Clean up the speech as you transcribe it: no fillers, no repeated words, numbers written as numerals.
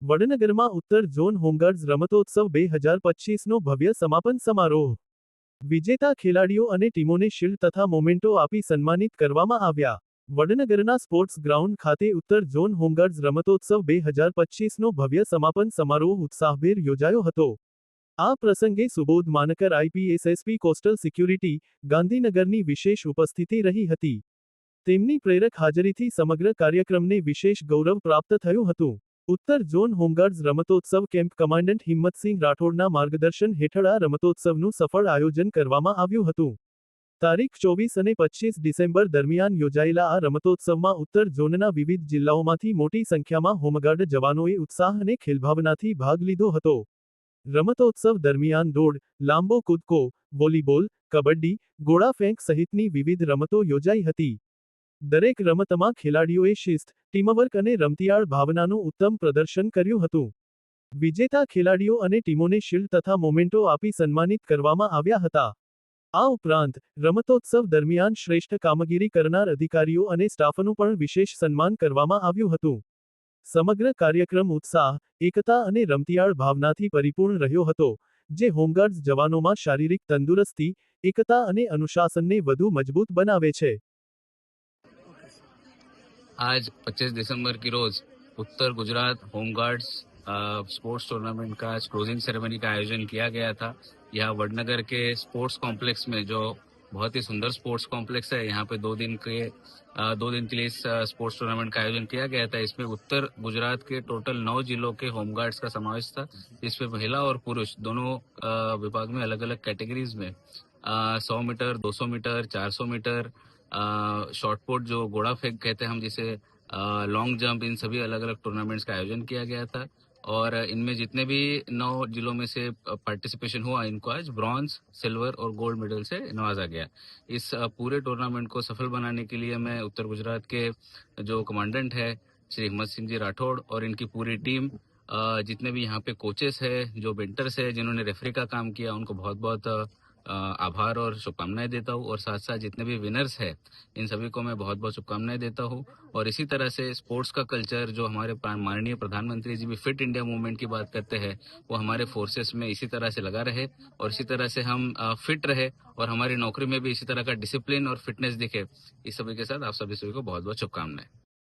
વડનગરમાં ઉત્તર zone home guards રમતોત્સવ 2025નો ભવ્ય સમાપન સમારોહ. વિજેતા ખેલાડીઓ અને ટીમોને શિલ્ડ તથા મોમેન્ટો આપી સન્માનિત કરવામાં આવ્યા. વડનગરના સ્પોર્ટ્સ ગ્રાઉન્ડ ખાતે ઉત્તર ઝોન હોમગાર્ડ્સ રમતોત્સવ 2025નો ભવ્ય સમાપન સમારોહ ઉત્સાહભેર યોજાયો હતો. આ પ્રસંગે Subodh Mankar IPS SP coastal security, ગાંધીનગરની વિશેષ ઉપસ્થિતિ રહી હતી. તેમની પ્રેરક હાજરીથી સમગ્ર કાર્યક્રમને વિશેષ ગૌરવ પ્રાપ્ત થયું હતું. ઉત્તર ઝોન હોમગાર્ડ્સ રમતોત્સવ કેમ્પ કમાન્ડન્ટ હિંમતસિંહ રાઠોડના માર્ગદર્શન હેઠળ આ રમતોત્સવનું સફળ આયોજન કરવામાં આવ્યું હતું. તારીખ 24 અને 25 ડિસેમ્બર દરમિયાન યોજાયેલા આ રમતોત્સવમાં ઉત્તર ઝોનના વિવિધ જિલ્લાઓમાંથી મોટી સંખ્યામાં હોમગાર્ડ જવાનોએ ઉત્સાહ અને ખેલભાવનાથી ભાગ લીધો હતો. રમતોત્સવ દરમિયાન દોડ, લાંબો કૂદકો, વોલીબોલ, કબડ્ડી, ગોળા ફેંક સહિતની વિવિધ રમતો યોજાઈ હતી. દરેક રમતમાં ખેલાડીઓએ શિસ્ત, ટીમવર્ક અને રમતિયાળ ભાવનાનું ઉત્તમ પ્રદર્શન કર્યું હતું. વિજેતા ખેલાડીઓ અને ટીમોને શિલ્ડ તથા મોમેન્ટો આપી સન્માનિત કરવામાં આવ્યા હતા. આ ઉપરાંત, રમતોત્સવ દરમિયાન શ્રેષ્ઠ કામગીરી કરનાર અધિકારીઓ અને સ્ટાફનું પણ વિશેષ સન્માન કરવામાં આવ્યું હતું. સમગ્ર કાર્યક્રમ ઉત્સાહ, એકતા અને રમતિયાળ ભાવનાથી પરિપૂર્ણ રહ્યો હતો, જે હોમગાર્ડ્સ જવાનોમાં શારીરિક તંદુરસ્તી, એકતા અને અનુશાસનને વધુ મજબૂત બનાવે છે. आज 25 दिसंबर की रोज उत्तर गुजरात होमगार्ड्स स्पोर्ट्स टूर्नामेंट का आज क्लोजिंग सेरेमनी का आयोजन किया गया था। यहाँ वडनगर के स्पोर्ट्स कॉम्प्लेक्स में, जो बहुत ही सुंदर स्पोर्ट्स कॉम्प्लेक्स है, यहाँ पे 2 दिन के लिए इस स्पोर्ट्स टूर्नामेंट का आयोजन किया गया था। इसमें उत्तर गुजरात के टोटल 9 जिलों के होमगार्ड्स का समावेश था, जिसमें महिला और पुरुष दोनों विभाग में अलग अलग कैटेगरीज में 100 मीटर, 200 मीटर, 400 मीटर, शॉर्टपुट जो घोड़ा फेंक कहते हैं हम जिसे, लॉन्ग जंप, इन सभी अलग अलग टूर्नामेंट्स का आयोजन किया गया था। और इनमें जितने भी 9 जिलों में से पार्टिसिपेशन हुआ, इनको आज ब्रॉन्ज, सिल्वर और गोल्ड मेडल से नवाजा गया। इस पूरे टूर्नामेंट को सफल बनाने के लिए मैं उत्तर गुजरात के जो कमांडेंट है श्री हिम्मत सिंह जी राठौड़ और इनकी पूरी टीम, जितने भी यहाँ पे कोचेस है, जो बेंटर्स है, जिन्होंने रेफरी का काम किया, उनको बहुत बहुत आभार और शुभकामनाएं देता हूँ। और साथ साथ जितने भी विनर्स हैं, इन सभी को मैं बहुत बहुत शुभकामनाएं देता हूँ। और इसी तरह से स्पोर्ट्स का कल्चर, जो हमारे माननीय प्रधानमंत्री जी भी फिट इंडिया मूवमेंट की बात करते हैं, वो हमारे फोर्सेस में इसी तरह से लगा रहे और इसी तरह से हम फिट रहे और हमारी नौकरी में भी इसी तरह का डिसिप्लिन और फिटनेस दिखे। इस सभी के साथ आप सभी को बहुत बहुत शुभकामनाएं।